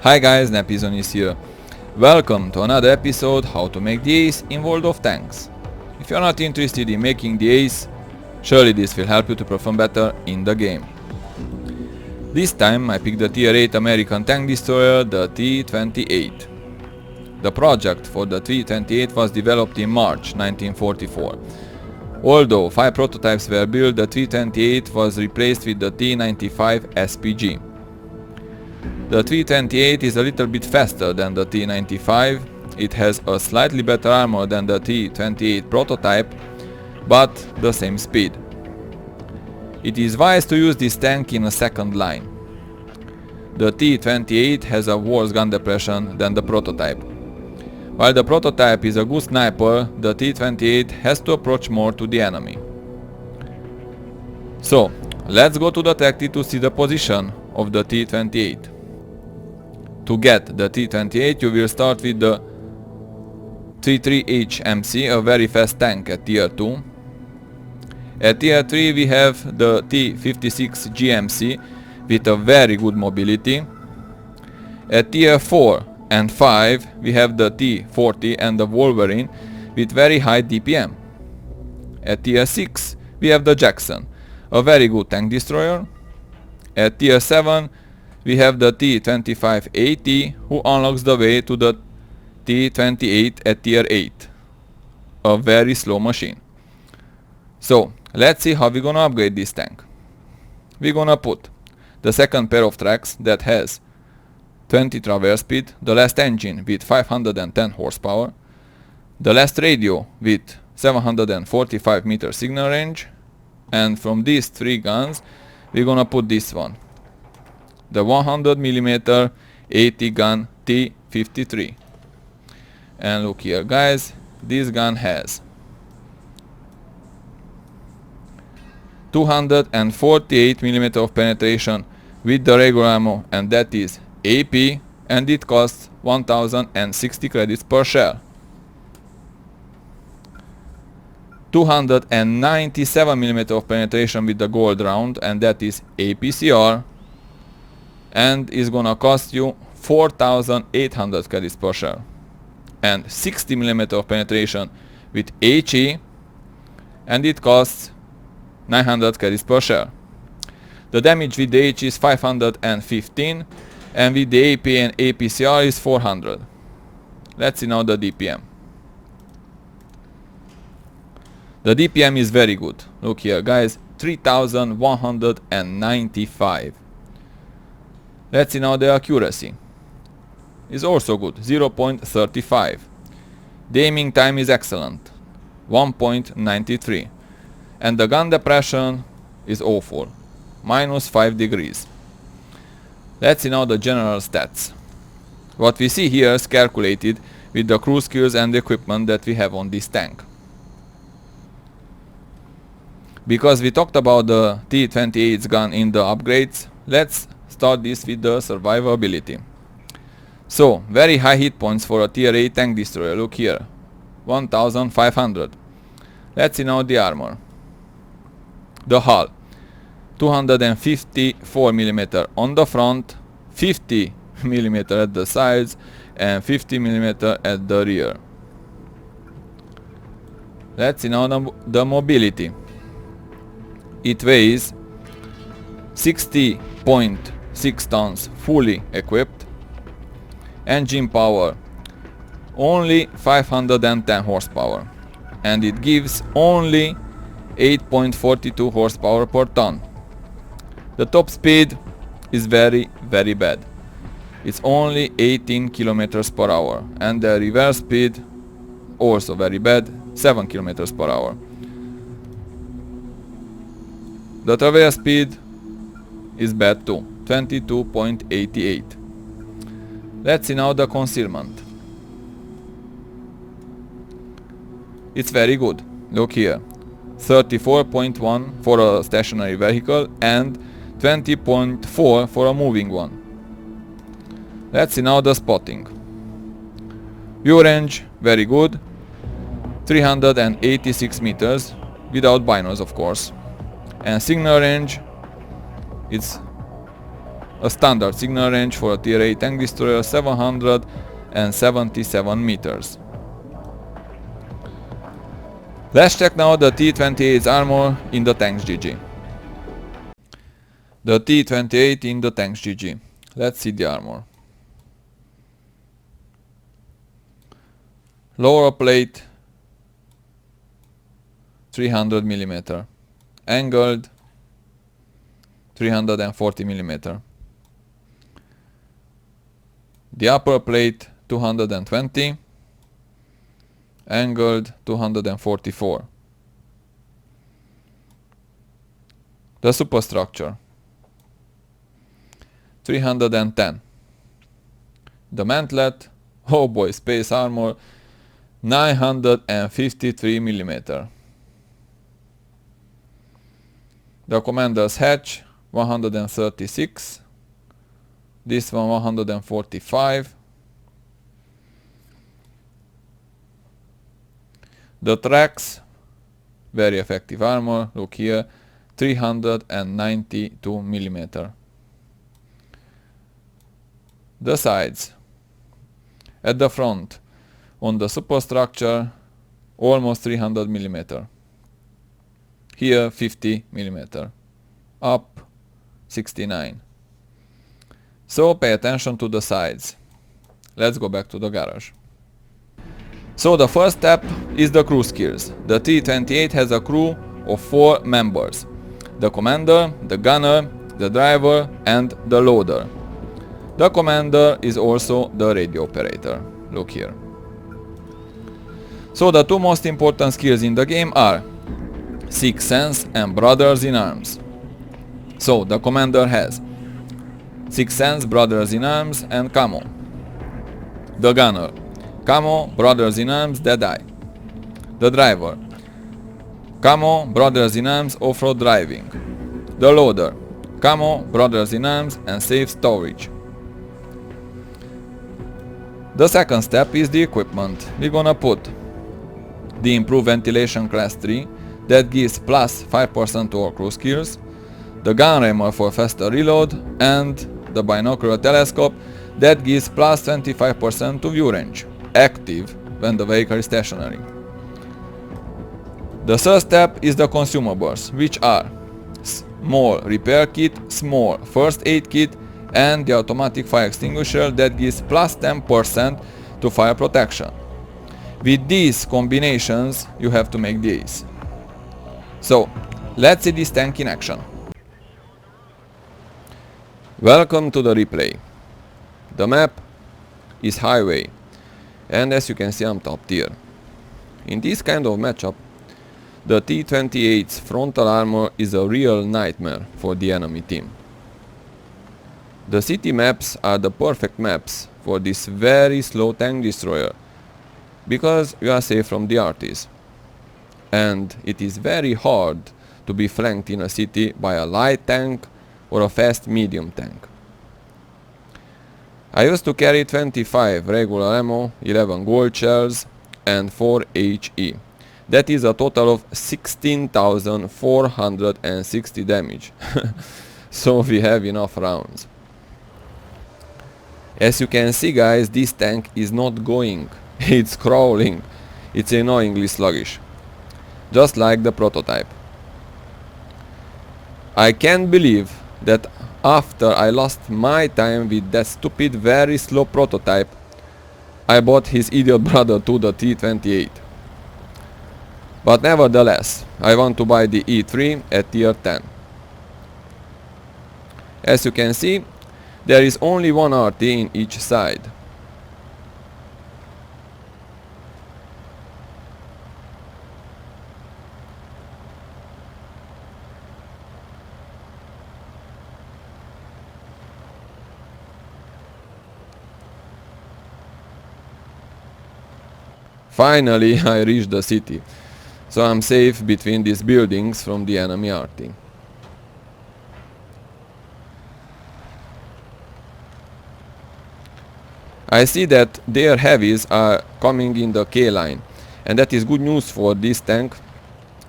Hi guys, Napizon is here. Welcome to another episode how to make the ace in World of Tanks. If you're not interested in making the ace, surely this will help you to perform better in the game. This time I picked the tier 8 American tank destroyer, the T-28. The project for the T-28 was developed in March 1944. Although 5 prototypes were built, the T-28 was replaced with the T-95 SPG. The T-28 is a little bit faster than the T-95, it has a slightly better armor than the T-28 prototype, but the same speed. It is wise to use this tank in a second line. The T-28 has a worse gun depression than the prototype. While the prototype is a good sniper, the T-28 has to approach more to the enemy. So, let's go to the tactic to see the position of the T-28. To get the T-28 you will start with the T3H MC, a very fast tank at tier 2. At tier 3 we have the T56 GMC with a very good mobility. At tier 4 and 5 we have the T40 and the Wolverine with very high DPM. At tier 6 we have the Jackson, a very good tank destroyer. At tier 7 we have the T25AT, who unlocks the way to the T28 at tier 8, a very slow machine. So let's see how we're gonna upgrade this tank. We're gonna put the second pair of tracks that has 20 traverse speed, the last engine with 510 horsepower, the last radio with 745 meter signal range, and from these 3 guns we're gonna put this one, the 100mm 80 gun T53. And look here guys, this gun has 248mm of penetration with the regular ammo, and that is AP, and it costs 1060 credits per shell. 297mm of penetration with the gold round, and that is APCR, and is gonna cost you 4800 credits per shell. And 60mm of penetration with HE, and it costs 900 credits per shell. The damage with the HE is 515, and with the AP and APCR is 400. Let's see now the DPM. The DPM is very good. Look here guys, 3195. Let's see now the accuracy. Is also good, 0.35. The aiming time is excellent, 1.93. And the gun depression is awful, -5 degrees. Let's see now the general stats. What we see here is calculated with the crew skills and the equipment that we have on this tank. Because we talked about the T-28's gun in the upgrades, let's start this with the survivability. So, very high hit points for a tier 8 tank destroyer, look here, 1500. Let's see now the armor. The hull, 254mm on the front, 50mm at the sides, and 50mm at the rear. Let's see now the mobility. It weighs 60.6 tons fully equipped. Engine power only 510 horsepower, and it gives only 8.42 horsepower per ton. The top speed is very bad. It's only 18 kilometers per hour, and the reverse speed also very bad, 7 kilometers per hour. The traverse speed is bad too, 22.88. Let's see now the concealment. It's very good. Look here, 34.1 for a stationary vehicle and 20.4 for a moving one. Let's see now the spotting. View range very good, 386 meters without binos of course, and signal range it's a standard signal range for a tier 8 tank destroyer, 777 meters. Let's check now the T-28's armor in the tanks GG. The T-28 in the tanks GG. Let's see the armor. Lower plate 300 mm, angled 340 mm. The upper plate 220, angled 244. The superstructure 310. The mantlet, oh boy, space armor 953 mm. The commander's hatch 136. This one 145. The tracks, very effective armor, look here, 392 mm. The sides. At the front, on the superstructure, almost 300 mm. Here 50 mm. Up 69. So pay attention to the sides. Let's go back to the garage. So the first step is the crew skills. The T-28 has a crew of 4 members. The commander, the gunner, the driver and the loader. The commander is also the radio operator. Look here. So the 2 most important skills in the game are Sixth Sense and Brothers in Arms. So the commander has Sixth Sense, Brothers in Arms and Camo. The gunner, Camo, Brothers in Arms, Dead Eye. The driver, Camo, Brothers in Arms, Off-Road Driving. The loader, Camo, Brothers in Arms and Safe Storage. The second step is the equipment. We're gonna put the Improved Ventilation Class 3 that gives plus 5% to all crew skills, the gun rammer for faster reload and the binocular telescope that gives plus 25% to view range, active when the vehicle is stationary. The third step is the consumables, which are small repair kit, small first aid kit and the automatic fire extinguisher that gives plus 10% to fire protection. With these combinations you have to make the ace. So let's see this tank in action. Welcome to the replay. The map is highway and as you can see I'm top tier. In this kind of matchup the T-28's frontal armor is a real nightmare for the enemy team. The city maps are the perfect maps for this very slow tank destroyer because you are safe from the arties. And it is very hard to be flanked in a city by a light tank or a fast medium tank. I used to carry 25 regular ammo, 11 gold shells and 4 HE. That is a total of 16,460 damage. So we have enough rounds. As you can see guys, this tank is not going. It's crawling. It's annoyingly sluggish. Just like the prototype. I can't believe that after I lost my time with that stupid very slow prototype, I bought his idiot brother to the T-28. But nevertheless, I want to buy the E3 at tier 10. As you can see, there is only one RT in each side. Finally, I reached the city, so I'm safe between these buildings from the enemy RT. I see that their heavies are coming in the K line, and that is good news for this tank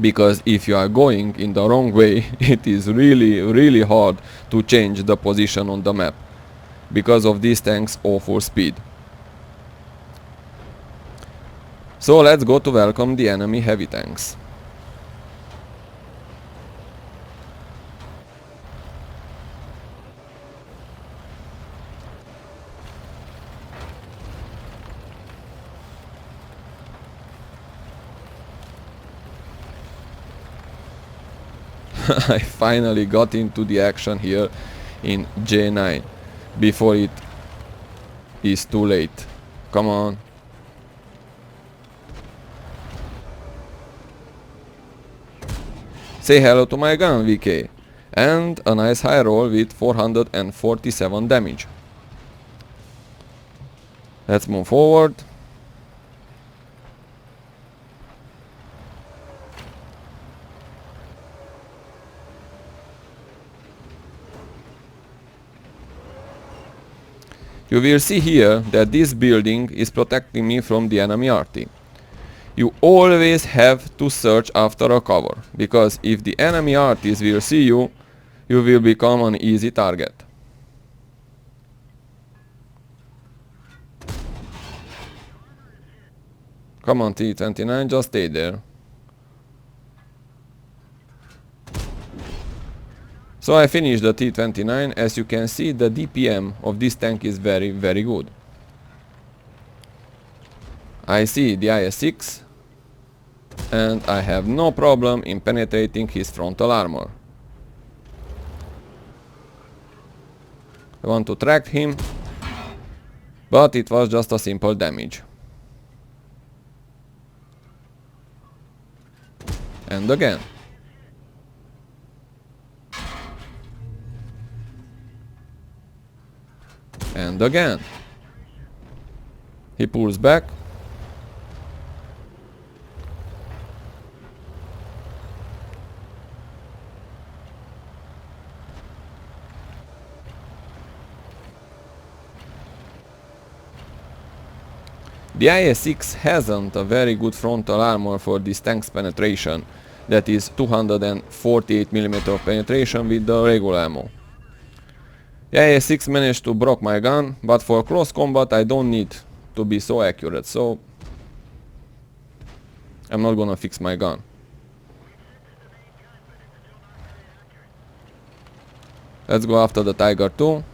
because if you are going in the wrong way, it is really hard to change the position on the map because of this tank's awful speed. So let's go to welcome the enemy heavy tanks. I finally got into the action here in J9 before it is too late. Come on. Say hello to my gun, VK. And a nice high roll with 447 damage. Let's move forward. You will see here that this building is protecting me from the enemy RT. You always have to search after a cover, because if the enemy RTs will see you, you will become an easy target. Come on T-29, just stay there. So I finished the T-29. As you can see, the DPM of this tank is very good. I see the IS-6 and I have no problem in penetrating his frontal armor. I want to track him, but it was just a simple damage. And again. And again. He pulls back. The IS-6 hasn't a very good frontal armor for this tank's penetration, that is 248mm of penetration with the regular ammo. The IS-6 managed to block my gun, but for close combat I don't need to be so accurate, so I'm not gonna fix my gun. Let's go after the Tiger 2.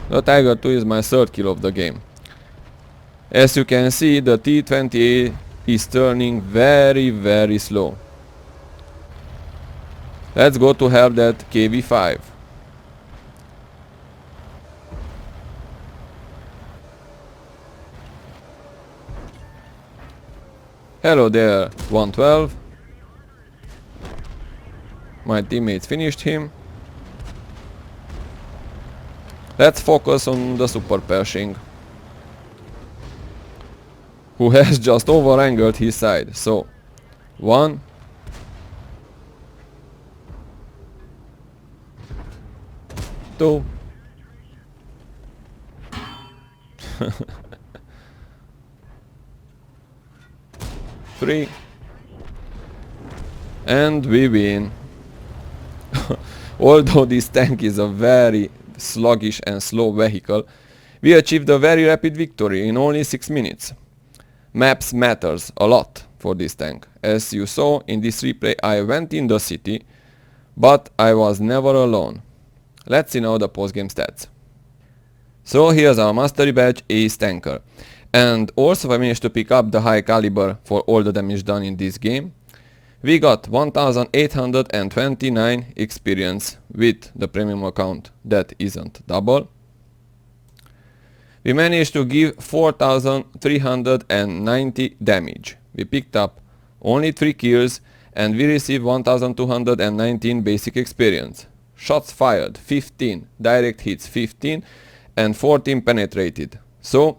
The Tiger 2 is my third kill of the game. As you can see, the T-28 is turning very slow. Let's go to help that KV-5. Hello there, 112. My teammates finished him. Let's focus on the Super Pershing, who has just over-angled his side. So, 1, 2, 3, and we win. Although this tank is a very sluggish and slow vehicle, we achieved a very rapid victory in only 6 minutes. Maps matters a lot for this tank. As you saw in this replay, I went in the city, but I was never alone. Let's see now the post-game stats. So here's our mastery badge, Ace Tanker. And also I managed to pick up the high caliber for all the damage done in this game. We got 1829 experience with the premium account that isn't double. We managed to give 4390 damage. We picked up only 3 kills and we received 1219 basic experience. Shots fired 15, direct hits 15 and 14 penetrated. So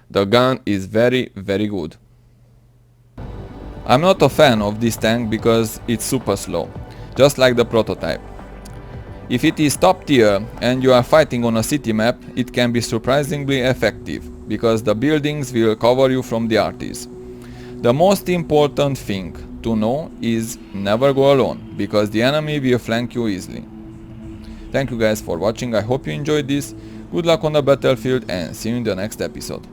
the gun is very good. I'm not a fan of this tank because it's super slow, just like the prototype. If it is top tier and you are fighting on a city map, it can be surprisingly effective, because the buildings will cover you from the arties. The most important thing to know is never go alone, because the enemy will flank you easily. Thank you guys for watching, I hope you enjoyed this, good luck on the battlefield and see you in the next episode.